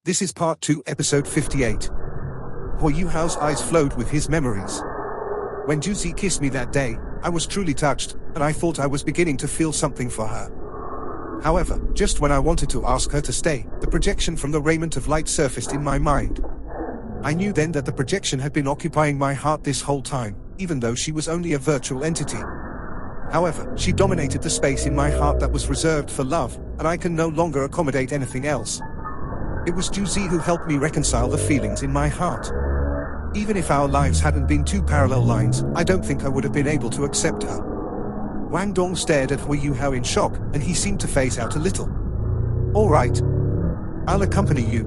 This is part 2, episode 58. Hua Yuhao's eyes flowed with his memories. When Juzi kissed me that day, I was truly touched, and I thought I was beginning to feel something for her. However, just when I wanted to ask her to stay, the projection from the raiment of light surfaced in my mind. I knew then that the projection had been occupying my heart this whole time, even though she was only a virtual entity. However, she dominated the space in my heart that was reserved for love, and I can no longer accommodate anything else. It was Juzi who helped me reconcile the feelings in my heart. Even if our lives hadn't been two parallel lines, I don't think I would have been able to accept her. Wang Dong stared at Hua Yuhao in shock, and he seemed to phase out a little. All right. I'll accompany you.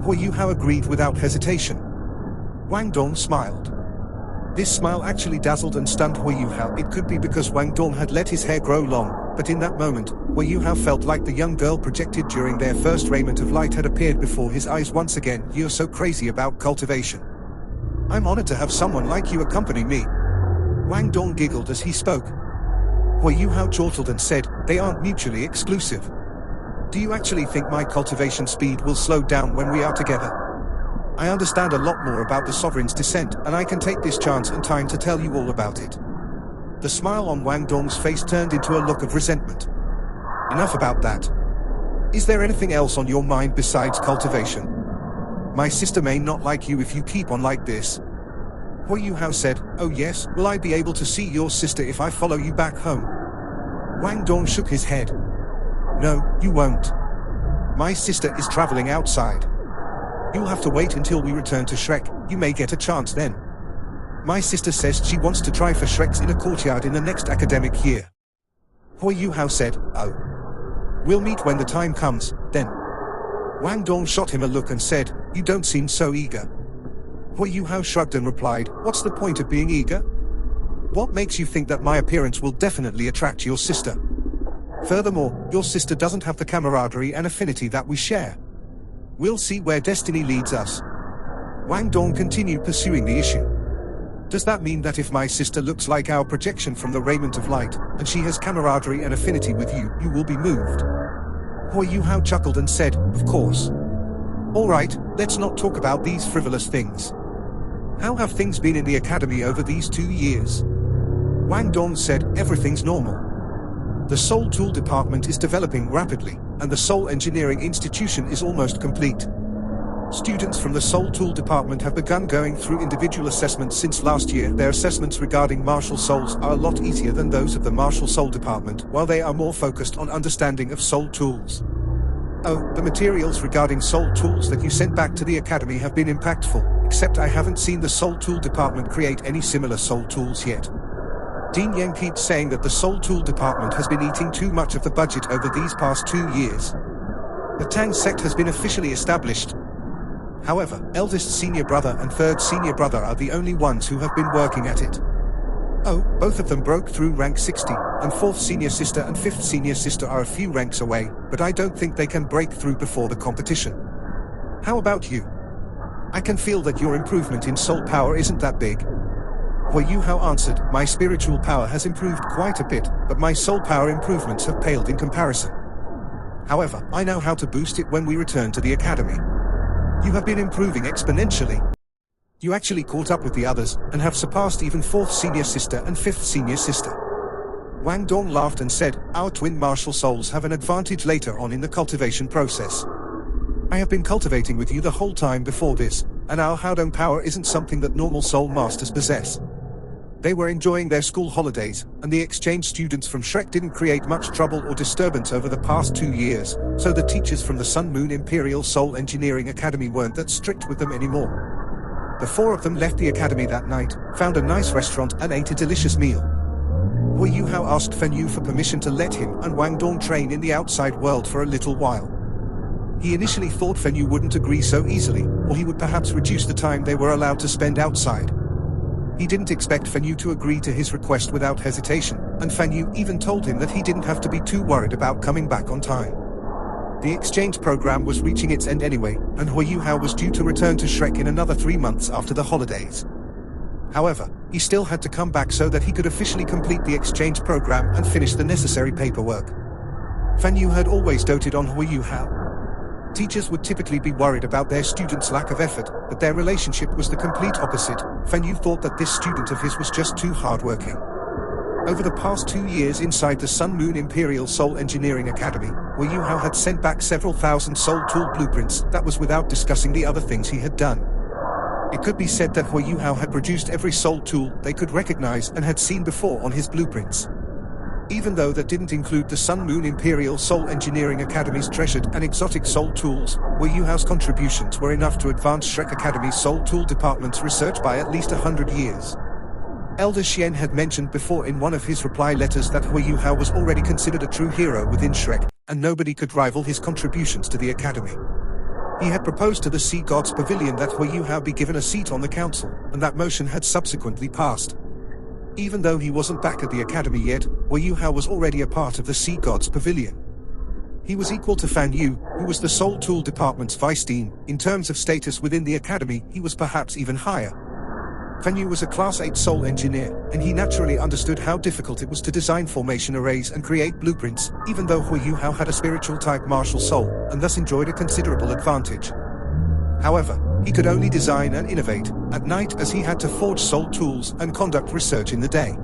Hua Yuhao agreed without hesitation. Wang Dong smiled. This smile actually dazzled and stunned Hua Yuhao. It could be because Wang Dong had let his hair grow long, but in that moment, Hua Yuhao felt like the young girl projected during their first raiment of light had appeared before his eyes once again. You're so crazy about cultivation. I'm honored to have someone like you accompany me. Wang Dong giggled as he spoke. Hua Yuhao chortled and said, they aren't mutually exclusive. Do you actually think my cultivation speed will slow down when we are together? I understand a lot more about the sovereign's descent, and I can take this chance and time to tell you all about it. The smile on Wang Dong's face turned into a look of resentment. Enough about that. Is there anything else on your mind besides cultivation? My sister may not like you if you keep on like this. Hua Yuhao said, oh yes, will I be able to see your sister if I follow you back home? Wang Dong shook his head. No, you won't. My sister is traveling outside. You'll have to wait until we return to Shrek, you may get a chance then. My sister says she wants to try for Shreks in a courtyard in the next academic year. Hua Yuhao said, oh. We'll meet when the time comes, then. Wang Dong shot him a look and said, you don't seem so eager. Hua Yuhao shrugged and replied, what's the point of being eager? What makes you think that my appearance will definitely attract your sister? Furthermore, your sister doesn't have the camaraderie and affinity that we share. We'll see where destiny leads us. Wang Dong continued pursuing the issue. Does that mean that if my sister looks like our projection from the raiment of light, and she has camaraderie and affinity with you, you will be moved? Hua Yuhao chuckled and said, of course. All right, let's not talk about these frivolous things. How have things been in the academy over these 2 years? Wang Dong said, everything's normal. The Soul Tool department is developing rapidly, and the Soul Engineering Institution is almost complete. Students from the Soul Tool department have begun going through individual assessments since last year. Their assessments regarding martial souls are a lot easier than those of the Martial Soul department, while they are more focused on understanding of soul tools. Oh, the materials regarding soul tools that you sent back to the academy have been impactful, except I haven't seen the Soul Tool department create any similar soul tools yet. Dean Yang keeps saying that the Soul Tool department has been eating too much of the budget over these past 2 years. The Tang sect has been officially established. However, eldest senior brother and third senior brother are the only ones who have been working at it. Oh, both of them broke through rank 60, and fourth senior sister and fifth senior sister are a few ranks away, but I don't think they can break through before the competition. How about you? I can feel that your improvement in soul power isn't that big. Hua Yuhao answered, my spiritual power has improved quite a bit, but my soul power improvements have paled in comparison. However, I know how to boost it when we return to the academy. You have been improving exponentially. You actually caught up with the others, and have surpassed even fourth senior sister and fifth senior sister. Wang Dong laughed and said, our twin martial souls have an advantage later on in the cultivation process. I have been cultivating with you the whole time before this, and our Haodong power isn't something that normal soul masters possess. They were enjoying their school holidays, and the exchange students from Shrek didn't create much trouble or disturbance over the past 2 years, so the teachers from the Sun Moon Imperial Soul Engineering Academy weren't that strict with them anymore. The 4 of them left the academy that night, found a nice restaurant and ate a delicious meal. Hua Yuhao asked Fan Yu for permission to let him and Wang Dong train in the outside world for a little while. He initially thought Fan Yu wouldn't agree so easily, or he would perhaps reduce the time they were allowed to spend outside. He didn't expect Fan Yu to agree to his request without hesitation, and Fan Yu even told him that he didn't have to be too worried about coming back on time. The exchange program was reaching its end anyway, and Hua Yuhao was due to return to Shrek in another 3 months after the holidays. However, he still had to come back so that he could officially complete the exchange program and finish the necessary paperwork. Fan Yu had always doted on Hua Yuhao. Teachers would typically be worried about their students' lack of effort, but their relationship was the complete opposite. Fan Yu thought that this student of his was just too hardworking. Over the past 2 years inside the Sun Moon Imperial Soul Engineering Academy, Hui Yuhao had sent back several thousand soul tool blueprints, that was without discussing the other things he had done. It could be said that Hui Yuhao had produced every soul tool they could recognize and had seen before on his blueprints. Even though that didn't include the Sun Moon Imperial Soul Engineering Academy's treasured and exotic soul tools, Hui Yuhao's contributions were enough to advance Shrek Academy's soul tool department's research by at least 100 years. Elder Xian had mentioned before in one of his reply letters that Hui Yuhao was already considered a true hero within Shrek, and nobody could rival his contributions to the academy. He had proposed to the Sea Gods Pavilion that Hui Yuhao be given a seat on the council, and that motion had subsequently passed. Even though he wasn't back at the academy yet, Hui Yuhao was already a part of the Sea Gods Pavilion. He was equal to Fan Yu, who was the Soul Tool Department's vice dean. In terms of status within the academy, he was perhaps even higher. Fan Yu was a Class 8 soul engineer, and he naturally understood how difficult it was to design formation arrays and create blueprints, even though Hui Yuhao had a spiritual-type martial soul, and thus enjoyed a considerable advantage. However, he could only design and innovate at night, as he had to forge soul tools and conduct research in the day.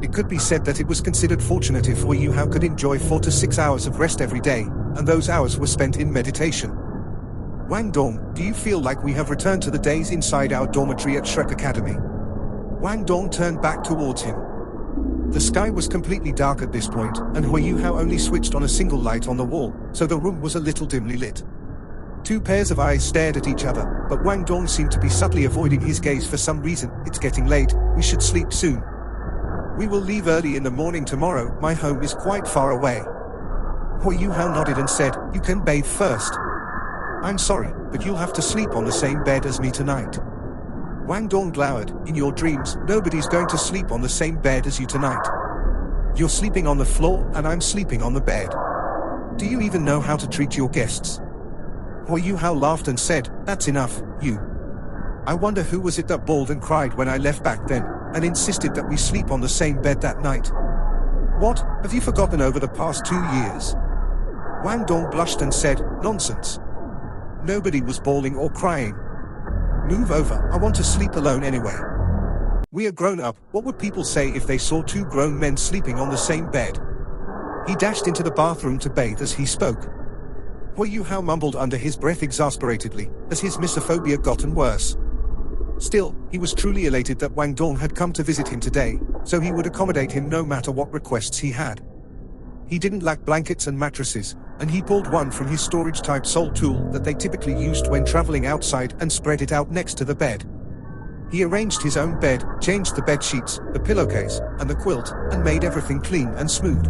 It could be said that it was considered fortunate if Hui Yuhao could enjoy 4 to 6 hours of rest every day, and those hours were spent in meditation. Wang Dong, do you feel like we have returned to the days inside our dormitory at Shrek Academy? Wang Dong turned back towards him. The sky was completely dark at this point, and Hui Yuhao only switched on a single light on the wall, so the room was a little dimly lit. 2 pairs of eyes stared at each other, but Wang Dong seemed to be subtly avoiding his gaze for some reason. It's getting late, we should sleep soon. We will leave early in the morning tomorrow, my home is quite far away. Hui Yuhao nodded and said, you can bathe first. I'm sorry, but you'll have to sleep on the same bed as me tonight. Wang Dong glowered, in your dreams, nobody's going to sleep on the same bed as you tonight. You're sleeping on the floor, and I'm sleeping on the bed. Do you even know how to treat your guests? Hui Yuhao laughed and said, that's enough, you. I wonder who was it that bawled and cried when I left back then, and insisted that we sleep on the same bed that night. What, have you forgotten over the past 2 years? Wang Dong blushed and said, nonsense. Nobody was bawling or crying. Move over, I want to sleep alone anyway. We are grown up, what would people say if they saw 2 grown men sleeping on the same bed? He dashed into the bathroom to bathe as he spoke. Hui Yuhao mumbled under his breath exasperatedly, as his misophobia gotten worse. Still, he was truly elated that Wang Dong had come to visit him today, so he would accommodate him no matter what requests he had. He didn't lack blankets and mattresses, and he pulled one from his storage-type soul tool that they typically used when traveling outside and spread it out next to the bed. He arranged his own bed, changed the bed sheets, the pillowcase, and the quilt, and made everything clean and smooth.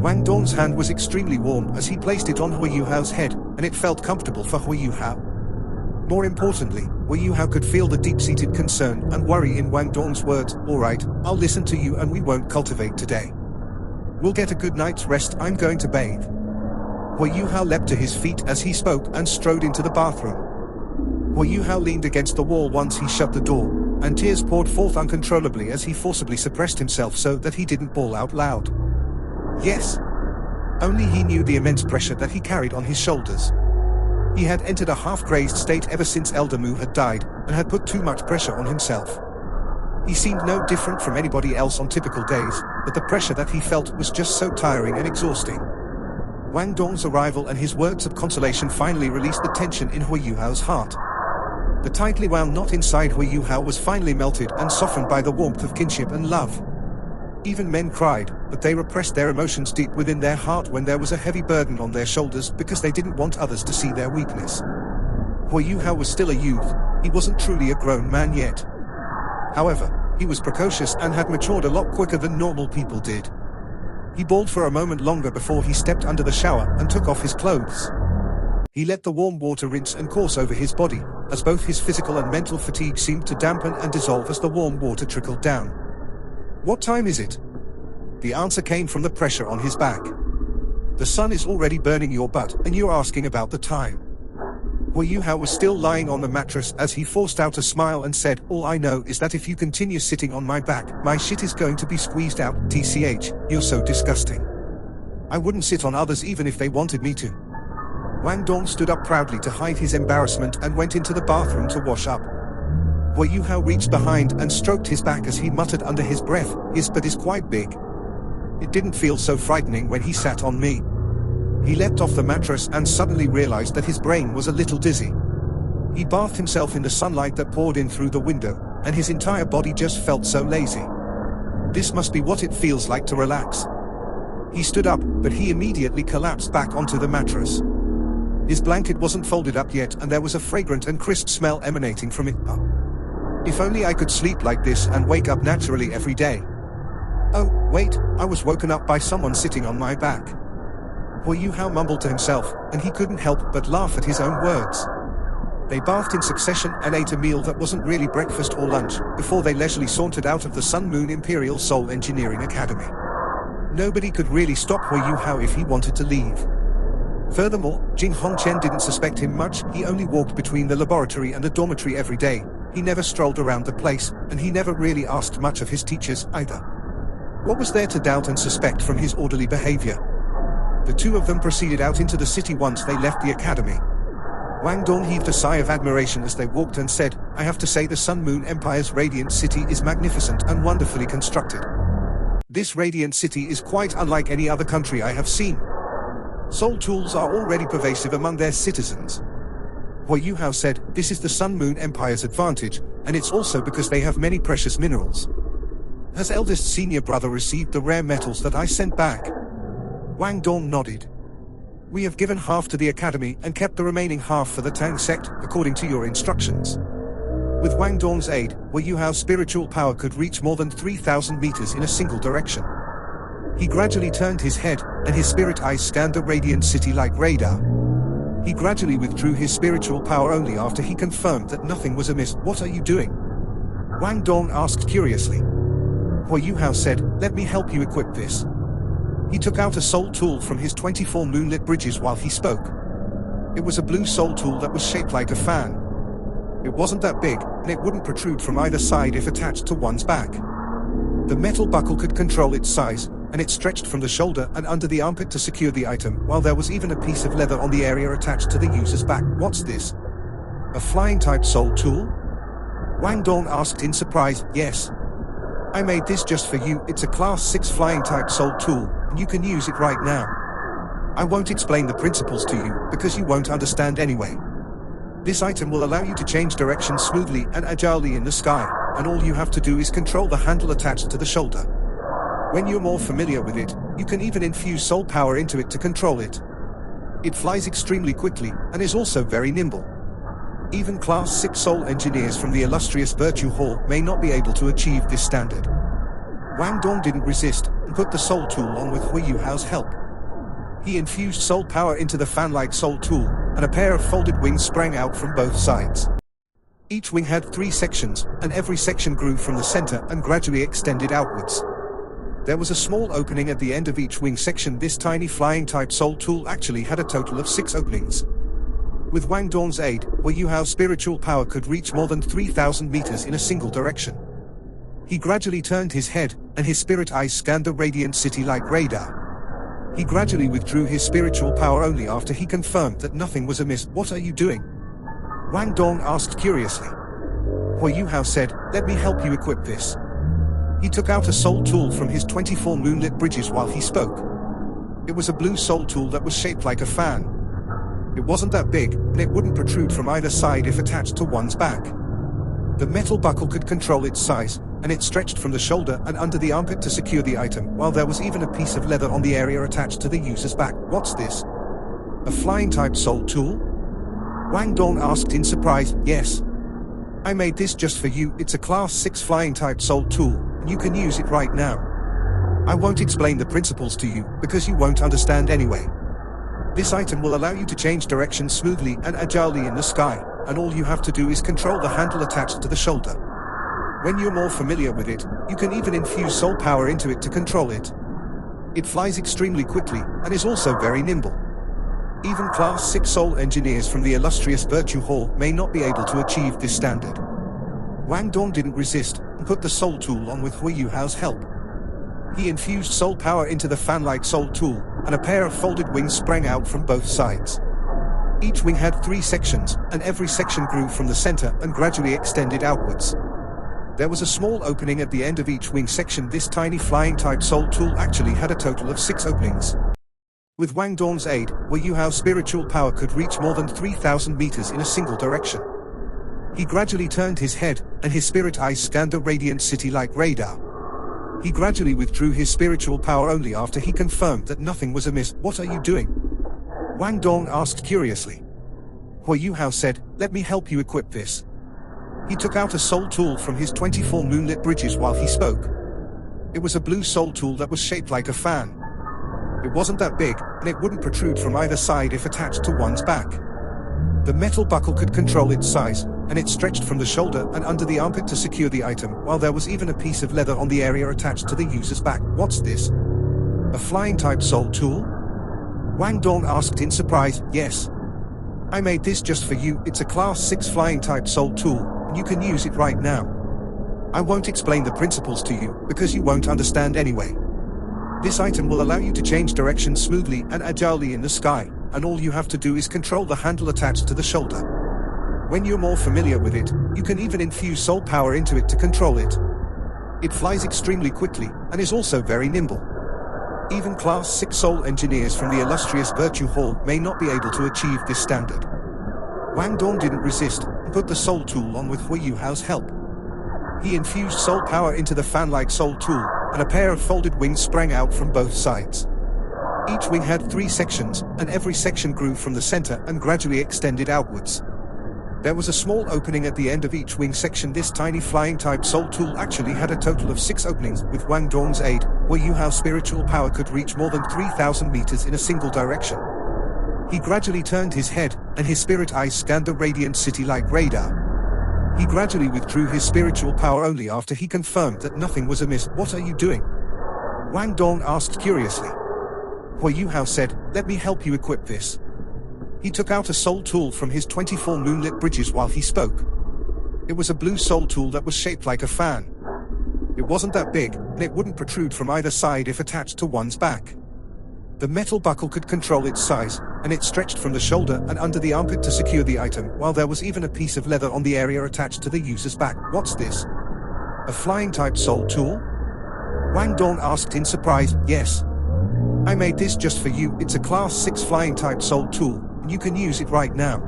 Wang Dong's hand was extremely warm as he placed it on Hui Yuhao's head, and it felt comfortable for Hui Yuhao. More importantly, Hui Yuhao could feel the deep-seated concern and worry in Wang Dong's words. All right, I'll listen to you and we won't cultivate today. We'll get a good night's rest, I'm going to bathe. Hui Yuhao leapt to his feet as he spoke and strode into the bathroom. Hui Yuhao leaned against the wall once he shut the door, and tears poured forth uncontrollably as he forcibly suppressed himself so that he didn't bawl out loud. Yes. Only he knew the immense pressure that he carried on his shoulders. He had entered a half-crazed state ever since Elder Mu had died, and had put too much pressure on himself. He seemed no different from anybody else on typical days, but the pressure that he felt was just so tiring and exhausting. Wang Dong's arrival and his words of consolation finally released the tension in Hui Yuhao's heart. The tightly wound knot inside Hui Yuhao was finally melted and softened by the warmth of kinship and love. Even men cried, but they repressed their emotions deep within their heart when there was a heavy burden on their shoulders because they didn't want others to see their weakness. Hui Yuhao was still a youth, he wasn't truly a grown man yet. However, he was precocious and had matured a lot quicker than normal people did. He bawled for a moment longer before he stepped under the shower and took off his clothes. He let the warm water rinse and course over his body, as both his physical and mental fatigue seemed to dampen and dissolve as the warm water trickled down. What time is it? The answer came from the pressure on his back. The sun is already burning your butt, and you're asking about the time. Hui Yuhao was still lying on the mattress as he forced out a smile and said, all I know is that if you continue sitting on my back, my shit is going to be squeezed out. TCH, you're so disgusting. I wouldn't sit on others even if they wanted me to. Wang Dong stood up proudly to hide his embarrassment and went into the bathroom to wash up. Hu Yuhao reached behind and stroked his back as he muttered under his breath, "His butt is quite big. It didn't feel so frightening when he sat on me." He leapt off the mattress and suddenly realized that his brain was a little dizzy. He bathed himself in the sunlight that poured in through the window, and his entire body just felt so lazy. This must be what it feels like to relax. He stood up, but he immediately collapsed back onto the mattress. His blanket wasn't folded up yet and there was a fragrant and crisp smell emanating from it. If only I could sleep like this and wake up naturally every day. Oh, wait, I was woken up by someone sitting on my back. Hu Yuhao mumbled to himself, and he couldn't help but laugh at his own words. They bathed in succession and ate a meal that wasn't really breakfast or lunch, before they leisurely sauntered out of the Sun Moon Imperial Seoul Engineering Academy. Nobody could really stop Hu Yuhao if he wanted to leave. Furthermore, Jing Hongqian didn't suspect him much. He only walked between the laboratory and the dormitory every day. He never strolled around the place, and he never really asked much of his teachers either. What was there to doubt and suspect from his orderly behavior? The two of them proceeded out into the city once they left the academy. Wang Dong heaved a sigh of admiration as they walked and said, "I have to say the Sun Moon Empire's radiant city is magnificent and wonderfully constructed. This radiant city is quite unlike any other country I have seen. Soul tools are already pervasive among their citizens." Hu Yuhao said, "This is the Sun Moon Empire's advantage, and it's also because they have many precious minerals. Has eldest senior brother received the rare metals that I sent back?" Wang Dong nodded. "We have given half to the academy and kept the remaining half for the Tang sect, according to your instructions." With Wang Dong's aid, Hu Yuhao's spiritual power could reach more than 3,000 meters in a single direction. He gradually turned his head, and his spirit eyes scanned the radiant city like radar. He gradually withdrew his spiritual power only after he confirmed that nothing was amiss. "What are you doing?" Wang Dong asked curiously. Hu Yuhao said, "Let me help you equip this." He took out a soul tool from his 24 moonlit bridges while he spoke. It was a blue soul tool that was shaped like a fan. It wasn't that big, and it wouldn't protrude from either side if attached to one's back. The metal buckle could control its size, and it stretched from the shoulder and under the armpit to secure the item, while there was even a piece of leather on the area attached to the user's back. "What's this? A flying-type soul tool?" Wang Dong asked in surprise. "Yes. I made this just for you. It's a Class 6 flying-type soul tool, and you can use it right now. I won't explain the principles to you, because you won't understand anyway. This item will allow you to change direction smoothly and agilely in the sky, and all you have to do is control the handle attached to the shoulder. When you're more familiar with it, you can even infuse soul power into it to control it. It flies extremely quickly, and is also very nimble. Even Class 6 soul engineers from the illustrious Virtue Hall may not be able to achieve this standard." Wang Dong didn't resist, and put the soul tool on with Hu Yuhao's help. He infused soul power into the fan-like soul tool, and a pair of folded wings sprang out from both sides. Each wing had 3 sections, and every section grew from the center and gradually extended outwards. There was a small opening at the end of each wing section. This tiny flying-type soul tool actually had a total of 6 openings. With Wang Dong's aid, Hu Yuhao's spiritual power could reach more than 3,000 meters in a single direction. He gradually turned his head, and his spirit eyes scanned the radiant city like radar. He gradually withdrew his spiritual power only after he confirmed that nothing was amiss. "What are you doing?" Wang Dong asked curiously. Hu Yuhao said, "Let me help you equip this." He took out a soul tool from his 24 moonlit bridges while he spoke. It was a blue soul tool that was shaped like a fan. It wasn't that big, and it wouldn't protrude from either side if attached to one's back. The metal buckle could control its size, and it stretched from the shoulder and under the armpit to secure the item, while there was even a piece of leather on the area attached to the user's back. "What's this? A flying-type soul tool?" Wang Dong asked in surprise. "Yes. I made this just for you. It's a Class 6 flying-type soul tool, and you can use it right now. I won't explain the principles to you, because you won't understand anyway. This item will allow you to change direction smoothly and agilely in the sky, and all you have to do is control the handle attached to the shoulder. When you're more familiar with it, you can even infuse soul power into it to control it. It flies extremely quickly, and is also very nimble. Even Class 6 soul engineers from the illustrious Virtue Hall may not be able to achieve this standard." Wang Dong didn't resist, and put the soul tool on with Hu Yuhao's help. He infused soul power into the fan-like soul tool, and a pair of folded wings sprang out from both sides. Each wing had 3 sections, and every section grew from the center and gradually extended outwards. There was a small opening at the end of each wing section. This tiny flying-type soul tool actually had a total of 6 openings. With Wang Dong's aid, Wu Yuhao's spiritual power could reach more than 3,000 meters in a single direction. He gradually turned his head, and his spirit eyes scanned the radiant city like radar. He gradually withdrew his spiritual power only after he confirmed that nothing was amiss. "What are you doing?" Wang Dong asked curiously. Wu Yuhao said, "Let me help you equip this." He took out a soul tool from his 24 moonlit bridges while he spoke. It was a blue soul tool that was shaped like a fan. It wasn't that big, and it wouldn't protrude from either side if attached to one's back. The metal buckle could control its size, and it stretched from the shoulder and under the armpit to secure the item, while there was even a piece of leather on the area attached to the user's back. "What's this? A flying-type soul tool?" Wang Dong asked in surprise. "Yes. I made this just for you. It's a Class 6 flying-type soul tool, and you can use it right now. I won't explain the principles to you, because you won't understand anyway. This item will allow you to change direction smoothly and agilely in the sky, and all you have to do is control the handle attached to the shoulder. When you're more familiar with it, you can even infuse soul power into it to control it. It flies extremely quickly, and is also very nimble. Even Class 6 soul engineers from the illustrious Virtue Hall may not be able to achieve this standard." Wang Dong didn't resist, and put the soul tool on with Wu Yuhao's help. He infused soul power into the fan-like soul tool, and a pair of folded wings sprang out from both sides. Each wing had 3 sections, and every section grew from the center and gradually extended outwards. There was a small opening at the end of each wing section. This tiny flying-type soul tool actually had a total of 6 openings. With Wang Dong's aid, Wu Yuhao's spiritual power could reach more than 3,000 meters in a single direction. He gradually turned his head, and his spirit eyes scanned the radiant city like radar. He gradually withdrew his spiritual power only after he confirmed that nothing was amiss. "What are you doing?" Wang Dong asked curiously. Wu Yuhao said, "Let me help you equip this." He took out a soul tool from his 24 moonlit bridges while he spoke. It was a blue soul tool that was shaped like a fan. It wasn't that big, and it wouldn't protrude from either side if attached to one's back. The metal buckle could control its size, and it stretched from the shoulder and under the armpit to secure the item, while there was even a piece of leather on the area attached to the user's back. "What's this? A flying-type soul tool?" Wang Dong asked in surprise. "Yes. I made this just for you. It's a Class 6 flying-type soul tool, and you can use it right now.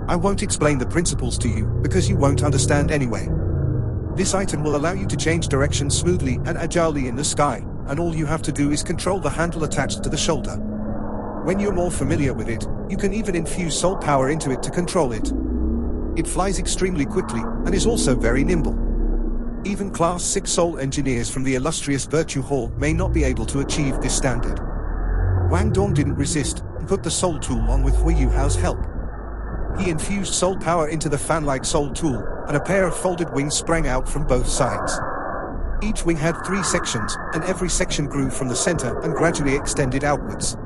I won't explain the principles to you, because you won't understand anyway. This item will allow you to change direction smoothly and agilely in the sky, and all you have to do is control the handle attached to the shoulder. When you're more familiar with it, you can even infuse soul power into it to control it. It flies extremely quickly, and is also very nimble. Even Class 6 soul engineers from the illustrious Virtue Hall may not be able to achieve this standard." Wang Dong didn't resist, and put the soul tool on with Wu Yuhao's help. He infused soul power into the fan-like soul tool, and a pair of folded wings sprang out from both sides. Each wing had 3 sections, and every section grew from the center and gradually extended outwards.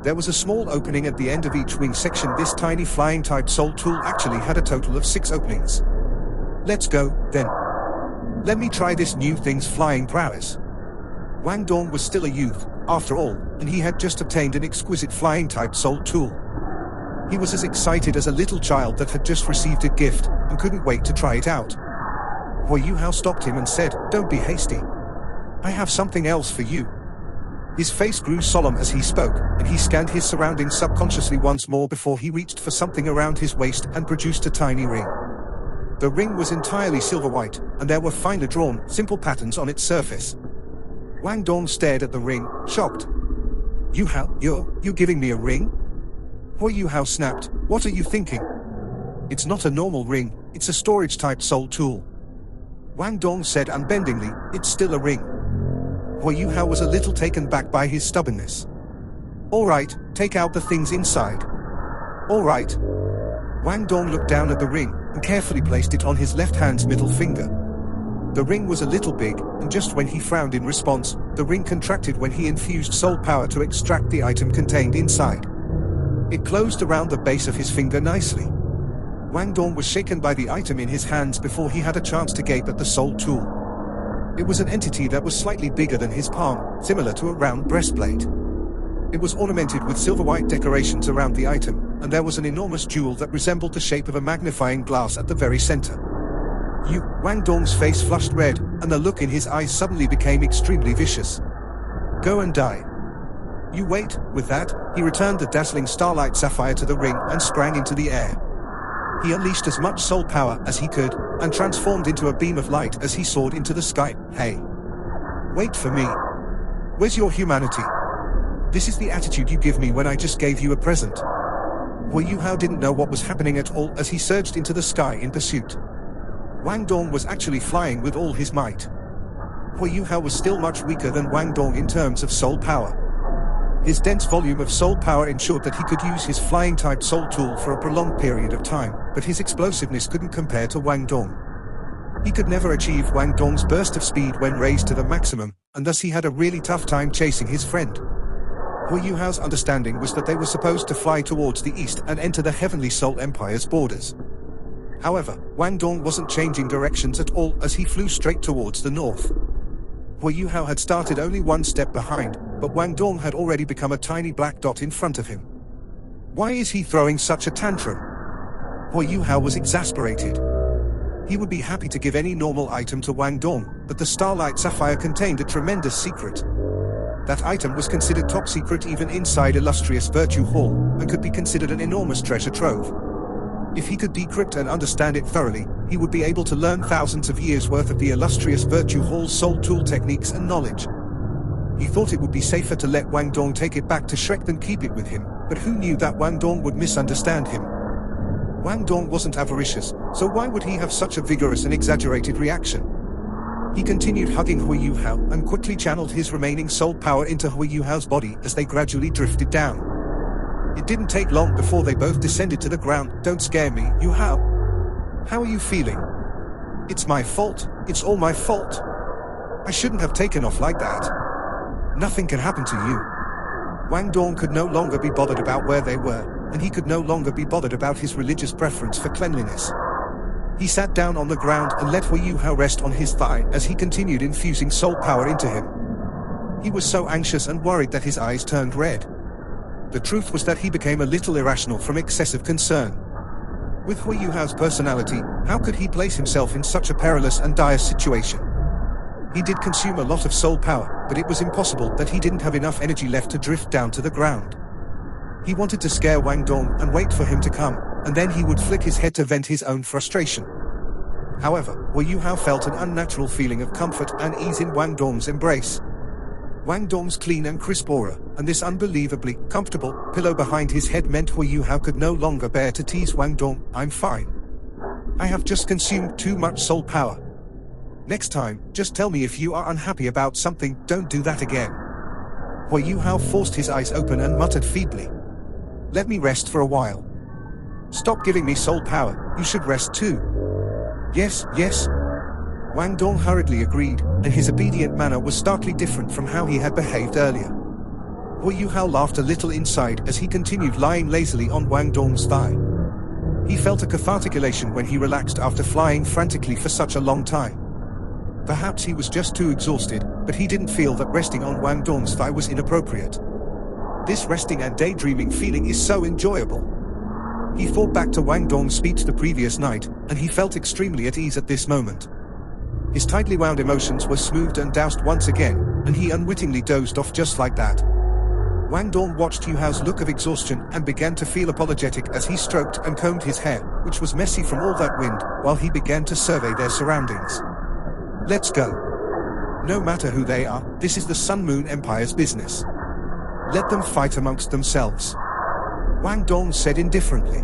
There was a small opening at the end of each wing section. This tiny flying-type soul tool actually had a total of 6 openings. "Let's go, then. Let me try this new thing's flying prowess." Wang Dong was still a youth, after all, and he had just obtained an exquisite flying-type soul tool. He was as excited as a little child that had just received a gift, and couldn't wait to try it out. Wu Yuhao stopped him and said, "Don't be hasty. I have something else for you." His face grew solemn as he spoke, and he scanned his surroundings subconsciously once more before he reached for something around his waist and produced a tiny ring. The ring was entirely silver-white, and there were finely drawn, simple patterns on its surface. Wang Dong stared at the ring, shocked. "Yuhao, you're giving me a ring?" Wu Yuhao snapped, "What are you thinking? It's not a normal ring, it's a storage-type soul tool." Wang Dong said unbendingly, "It's still a ring." Wu Yuhao was a little taken back by his stubbornness. "All right, take out the things inside." "All right." Wang Dong looked down at the ring, and carefully placed it on his left hand's middle finger. The ring was a little big, and just when he frowned in response, the ring contracted when he infused soul power to extract the item contained inside. It closed around the base of his finger nicely. Wang Dong was shaken by the item in his hands before he had a chance to gape at the soul tool. It was an entity that was slightly bigger than his palm, similar to a round breastplate. It was ornamented with silver-white decorations around the item, and there was an enormous jewel that resembled the shape of a magnifying glass at the very center. Wang Dong's face flushed red, and the look in his eyes suddenly became extremely vicious. Go and die. You wait. With that, he returned the dazzling starlight sapphire to the ring and sprang into the air. He unleashed as much soul power as he could, and transformed into a beam of light as he soared into the sky. Hey! Wait for me. Where's your humanity? This is the attitude you give me when I just gave you a present. Hu Hao didn't know what was happening at all as he surged into the sky in pursuit. Wang Dong was actually flying with all his might. Hu Hao was still much weaker than Wang Dong in terms of soul power. His dense volume of soul power ensured that he could use his flying-type soul tool for a prolonged period of time, but his explosiveness couldn't compare to Wang Dong. He could never achieve Wang Dong's burst of speed when raised to the maximum, and thus he had a really tough time chasing his friend. Hu Hao's understanding was that they were supposed to fly towards the east and enter the Heavenly Soul Empire's borders. However, Wang Dong wasn't changing directions at all as he flew straight towards the north. Hu Hao had started only one step behind, but Wang Dong had already become a tiny black dot in front of him. Why is he throwing such a tantrum? Hu Hao was exasperated. He would be happy to give any normal item to Wang Dong, but the Starlight Sapphire contained a tremendous secret. That item was considered top secret even inside Illustrious Virtue Hall, and could be considered an enormous treasure trove. If he could decrypt and understand it thoroughly, he would be able to learn thousands of years' worth of the Illustrious Virtue Hall's soul tool techniques and knowledge. He thought it would be safer to let Wang Dong take it back to Shrek than keep it with him, but who knew that Wang Dong would misunderstand him? Wang Dong wasn't avaricious, so why would he have such a vigorous and exaggerated reaction? He continued hugging Hu Hao and quickly channeled his remaining soul power into Hu Hao's body as they gradually drifted down. It didn't take long before they both descended to the ground. Don't scare me, Hu Hao. How are you feeling? It's my fault. It's all my fault. I shouldn't have taken off like that. Nothing can happen to you. Wang Dong could no longer be bothered about where they were, and he could no longer be bothered about his religious preference for cleanliness. He sat down on the ground and let Hu Hao rest on his thigh as he continued infusing soul power into him. He was so anxious and worried that his eyes turned red. The truth was that he became a little irrational from excessive concern. With Hu Hao's personality, how could he place himself in such a perilous and dire situation? He did consume a lot of soul power, but it was impossible that he didn't have enough energy left to drift down to the ground. He wanted to scare Wang Dong and wait for him to come, and then he would flick his head to vent his own frustration. However, Hu Hao felt an unnatural feeling of comfort and ease in Wang Dong's embrace. Wang Dong's clean and crisp aura, and this unbelievably comfortable pillow behind his head meant Hu Hao could no longer bear to tease Wang Dong. I'm fine. I have just consumed too much soul power. Next time, just tell me if you are unhappy about something. Don't do that again. Hu Hao forced his eyes open and muttered feebly. Let me rest for a while. Stop giving me soul power, you should rest too. Yes, yes. Wang Dong hurriedly agreed, and his obedient manner was starkly different from how he had behaved earlier. Hu Hao laughed a little inside as he continued lying lazily on Wang Dong's thigh. He felt a cathartic elation when he relaxed after flying frantically for such a long time. Perhaps he was just too exhausted, but he didn't feel that resting on Wang Dong's thigh was inappropriate. This resting and daydreaming feeling is so enjoyable. He thought back to Wang Dong's speech the previous night, and he felt extremely at ease at this moment. His tightly wound emotions were smoothed and doused once again, and he unwittingly dozed off just like that. Wang Dong watched Hu Hao's look of exhaustion and began to feel apologetic as he stroked and combed his hair, which was messy from all that wind, while he began to survey their surroundings. Let's go. No matter who they are, this is the Sun Moon Empire's business. Let them fight amongst themselves. Wang Dong said indifferently.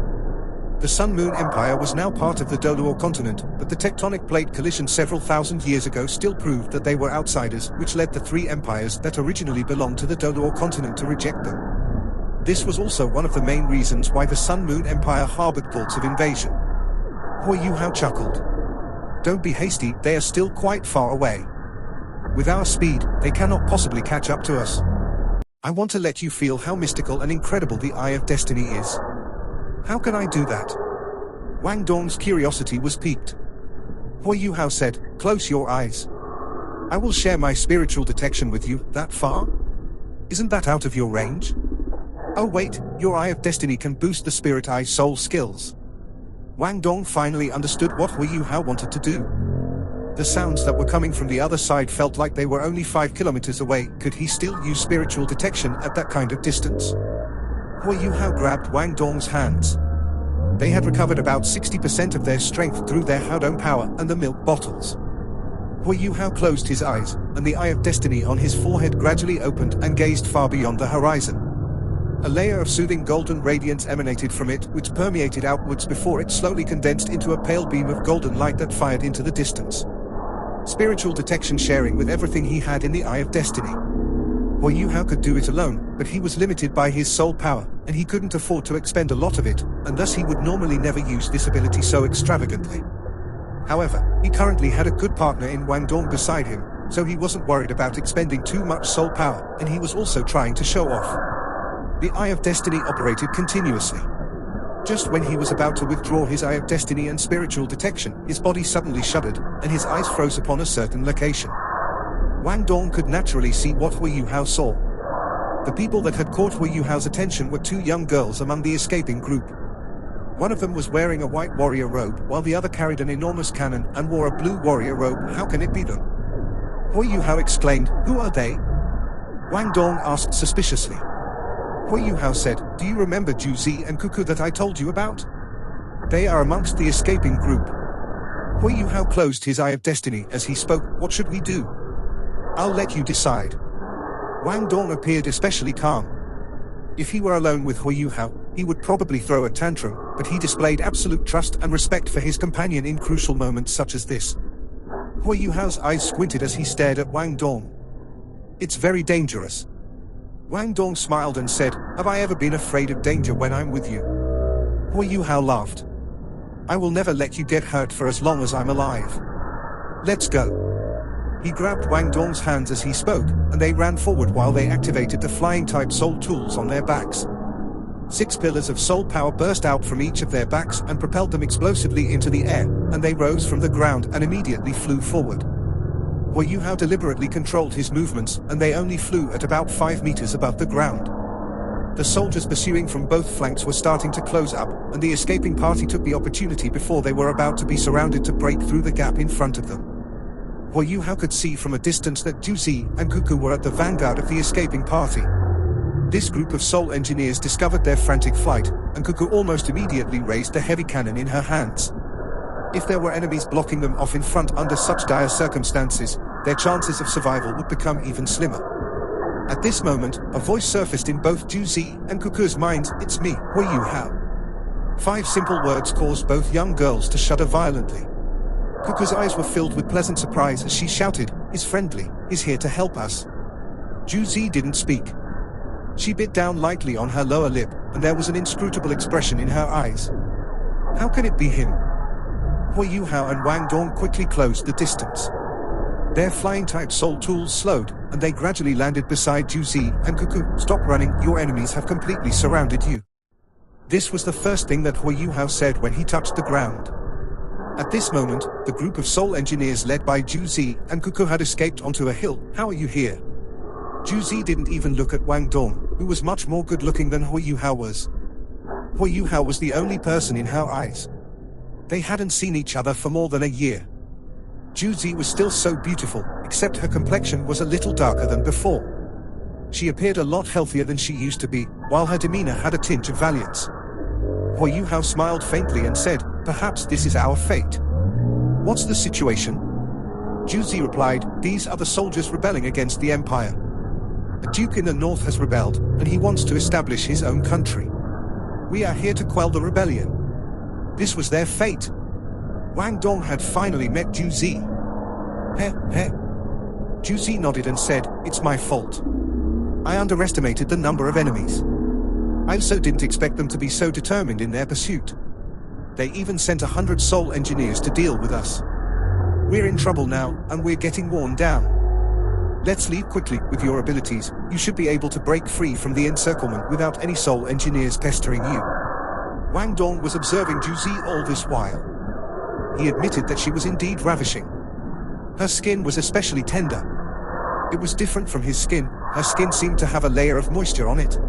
The Sun Moon Empire was now part of the Doluo continent, but the tectonic plate collision several thousand years ago still proved that they were outsiders, which led the three empires that originally belonged to the Doluo continent to reject them. This was also one of the main reasons why the Sun Moon Empire harbored thoughts of invasion. Hu Hao chuckled. Don't be hasty, they are still quite far away. With our speed, they cannot possibly catch up to us. I want to let you feel how mystical and incredible the Eye of Destiny is. How can I do that? Wang Dong's curiosity was piqued. Hu Hao said, close your eyes. I will share my spiritual detection with you. That far? Isn't that out of your range? Oh wait, your Eye of Destiny can boost the Spirit Eye soul skills. Wang Dong finally understood what Hu Yuhao wanted to do. The sounds that were coming from the other side felt like they were only 5 kilometers away. Could he still use spiritual detection at that kind of distance? Hu Yuhao grabbed Wang Dong's hands. They had recovered about 60% of their strength through their Haodong power and the milk bottles. Hu Yuhao closed his eyes, and the Eye of Destiny on his forehead gradually opened and gazed far beyond the horizon. A layer of soothing golden radiance emanated from it, which permeated outwards before it slowly condensed into a pale beam of golden light that fired into the distance. Spiritual detection sharing with everything he had in the Eye of Destiny. Hu Yuhao could do it alone, but he was limited by his soul power, and he couldn't afford to expend a lot of it, and thus he would normally never use this ability so extravagantly. However, he currently had a good partner in Wang Dong beside him, so he wasn't worried about expending too much soul power, and he was also trying to show off. The Eye of Destiny operated continuously. Just when he was about to withdraw his Eye of Destiny and spiritual detection, his body suddenly shuddered, and his eyes froze upon a certain location. Wang Dong could naturally see what Hu Yuhao saw. The people that had caught Hu Yuhao's attention were 2 young girls among the escaping group. One of them was wearing a white warrior robe, while the other carried an enormous cannon and wore a blue warrior robe. How can it be them? Hu Yuhao exclaimed, "Who are they?" Wang Dong asked suspiciously. Hu Yuhao said, "Do you remember Juzi and Cuckoo that I told you about? They are amongst the escaping group." Hu Yuhao closed his Eye of Destiny as he spoke. "What should we do?" "I'll let you decide." Wang Dong appeared especially calm. If he were alone with Hu Yuhao, he would probably throw a tantrum, but he displayed absolute trust and respect for his companion in crucial moments such as this. Hu Yuhao's eyes squinted as he stared at Wang Dong. "It's very dangerous." Wang Dong smiled and said, "Have I ever been afraid of danger when I'm with you?" Hu Yuhao laughed. "I will never let you get hurt for as long as I'm alive. Let's go." He grabbed Wang Dong's hands as he spoke, and they ran forward while they activated the flying-type soul tools on their backs. 6 pillars of soul power burst out from each of their backs and propelled them explosively into the air, and they rose from the ground and immediately flew forward. Hu Yuhao deliberately controlled his movements, and they only flew at about 5 meters above the ground. The soldiers pursuing from both flanks were starting to close up, and the escaping party took the opportunity before they were about to be surrounded to break through the gap in front of them. Hu Yuhao could see from a distance that Juzi and Cuckoo were at the vanguard of the escaping party. This group of soul engineers discovered their frantic flight, and Cuckoo almost immediately raised the heavy cannon in her hands. If there were enemies blocking them off in front under such dire circumstances, their chances of survival would become even slimmer. At this moment, a voice surfaced in both Juzi and Cuckoo's minds. "It's me, Hu Yuhao." 5 simple words caused both young girls to shudder violently. Cuckoo's eyes were filled with pleasant surprise as she shouted, "He's friendly, he's here to help us." Juzi didn't speak. She bit down lightly on her lower lip, and there was an inscrutable expression in her eyes. How can it be him? Hu Yuhao and Wang Dong quickly closed the distance. Their flying-type soul tools slowed, and they gradually landed beside Juzi and Cuckoo. "Stop running, your enemies have completely surrounded you." This was the first thing that Hu Yuhao said when he touched the ground. At this moment, the group of soul engineers led by Juzi and Cuckoo had escaped onto a hill. "How are you here?" Juzi didn't even look at Wang Dong, who was much more good-looking than Hu Yuhao was. Hu Yuhao was the only person in her eyes. They hadn't seen each other for more than a year. Juzi was still so beautiful, except her complexion was a little darker than before. She appeared a lot healthier than she used to be, while her demeanor had a tinge of valiance. Hu Yuhao smiled faintly and said, "Perhaps this is our fate." "What's the situation?" Juzi replied, "These are the soldiers rebelling against the empire. A duke in the north has rebelled, and he wants to establish his own country. We are here to quell the rebellion." This was their fate. Wang Dong had finally met Juzi. Heh. Juzi nodded and said, "It's my fault. I underestimated the number of enemies. I also didn't expect them to be so determined in their pursuit. They even sent 100 soul engineers to deal with us. We're in trouble now, and we're getting worn down. Let's leave quickly. With your abilities, you should be able to break free from the encirclement without any soul engineers pestering you." Wang Dong was observing Juzi all this while. He admitted that she was indeed ravishing. Her skin was especially tender. It was different from his skin, Her skin seemed to have a layer of moisture on it.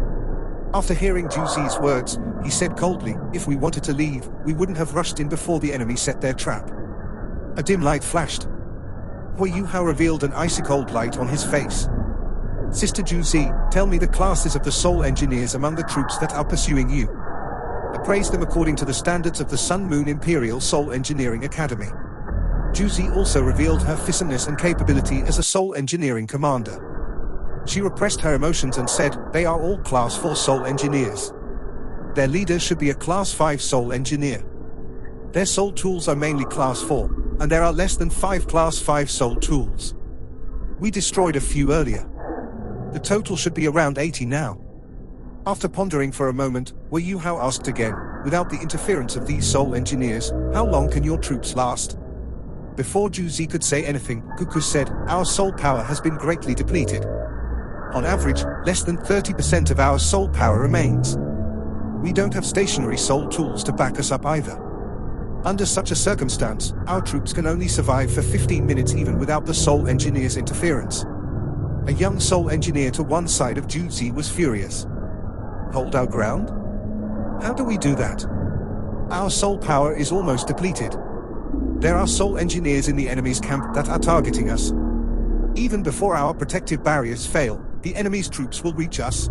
After hearing Juzi's words, he said coldly, "If we wanted to leave, we wouldn't have rushed in before the enemy set their trap." A dim light flashed. Hui Yuhao revealed an icy-cold light on his face. "Sister Juzi, tell me the classes of the soul engineers among the troops that are pursuing you. Appraise them according to the standards of the Sun Moon Imperial Soul Engineering Academy." Juzi also revealed her fisomness and capability as a soul engineering commander. She repressed her emotions and said, "They are all Class 4 soul engineers. Their leader should be a Class 5 soul engineer. Their soul tools are mainly Class 4, and there are less than 5 Class 5 soul tools. We destroyed a few earlier. The total should be around 80 now." After pondering for a moment, Hui Yuhao asked again, "Without the interference of these soul engineers, how long can your troops last?" Before Juzi could say anything, Cuckoo said, "Our soul power has been greatly depleted. On average, less than 30% of our soul power remains. We don't have stationary soul tools to back us up either. Under such a circumstance, our troops can only survive for 15 minutes even without the soul engineer's interference." A young soul engineer to one side of Juzi was furious. "Hold our ground? How do we do that? Our soul power is almost depleted. There are soul engineers in the enemy's camp that are targeting us. Even before our protective barriers fail, the enemy's troops will reach us."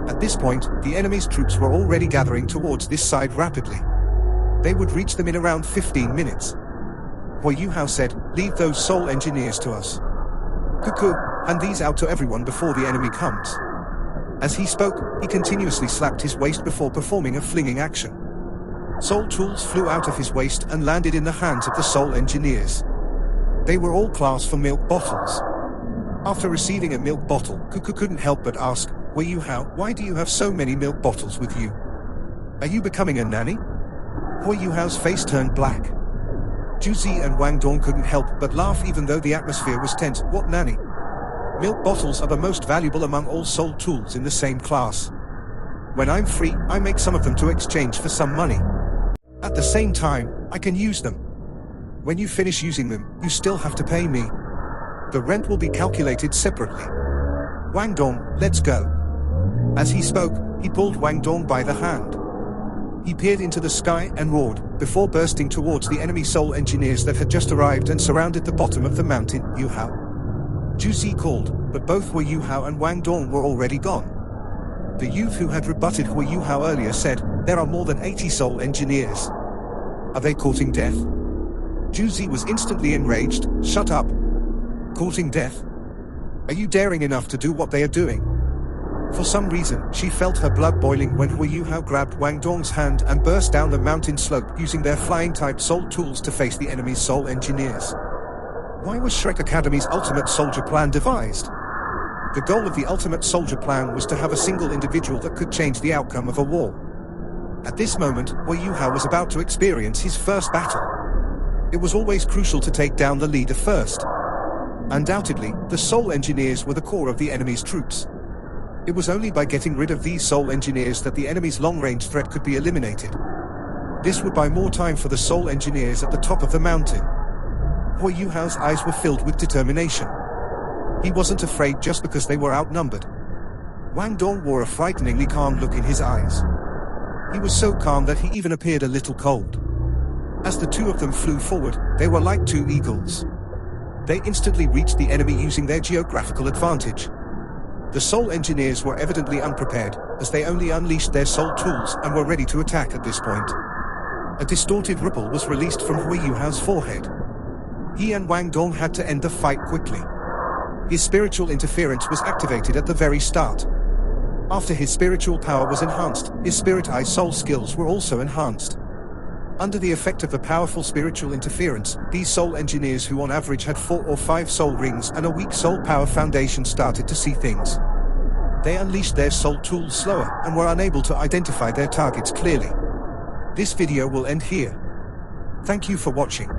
At this point, the enemy's troops were already gathering towards this side rapidly. They would reach them in around 15 minutes. Hui Yuhao said, "Leave those soul engineers to us. Cuckoo, hand these out to everyone before the enemy comes." As he spoke, he continuously slapped his waist before performing a flinging action. Soul tools flew out of his waist and landed in the hands of the soul engineers. They were all Class 4 milk bottles. After receiving a milk bottle, Cuckoo couldn't help but ask, "Hui Yuhao, why do you have so many milk bottles with you? Are you becoming a nanny?" Hui Yuhao's face turned black. Juzi and Wang Dong couldn't help but laugh even though the atmosphere was tense. "What nanny? Milk bottles are the most valuable among all soul tools in the same class. When I'm free, I make some of them to exchange for some money. At the same time, I can use them. When you finish using them, you still have to pay me. The rent will be calculated separately. Wang Dong, let's go." As he spoke, he pulled Wang Dong by the hand. He peered into the sky and roared, before bursting towards the enemy soul engineers that had just arrived and surrounded the bottom of the mountain. "Yuhao." Juzi called, but both Hui Yuhao and Wang Dong were already gone. The youth who had rebutted Hui Yuhao earlier said, "There are more than 80 soul engineers. Are they courting death?" Juzi was instantly enraged. "Shut up. Courting death? Are you daring enough to do what they are doing?" For some reason, she felt her blood boiling when Hui Yuhao grabbed Wang Dong's hand and burst down the mountain slope using their flying-type soul tools to face the enemy's soul engineers. Why was Shrek Academy's Ultimate Soldier Plan devised? The goal of the Ultimate Soldier Plan was to have a single individual that could change the outcome of a war. At this moment, Hui Yuhao was about to experience his first battle. It was always crucial to take down the leader first. Undoubtedly, the soul engineers were the core of the enemy's troops. It was only by getting rid of these soul engineers that the enemy's long-range threat could be eliminated. This would buy more time for the soul engineers at the top of the mountain. Hui Yuhao's eyes were filled with determination. He wasn't afraid just because they were outnumbered. Wang Dong wore a frighteningly calm look in his eyes. He was so calm that he even appeared a little cold. As the two of them flew forward, they were like two eagles. They instantly reached the enemy using their geographical advantage. The soul engineers were evidently unprepared, as they only unleashed their soul tools and were ready to attack at this point. A distorted ripple was released from Hui Yuhao's forehead. He and Wang Dong had to end the fight quickly. His spiritual interference was activated at the very start. After his spiritual power was enhanced, his spirit eye soul skills were also enhanced. Under the effect of the powerful spiritual interference, these soul engineers who on average had 4 or 5 soul rings and a weak soul power foundation started to see things. They unleashed their soul tools slower and were unable to identify their targets clearly. This video will end here. Thank you for watching.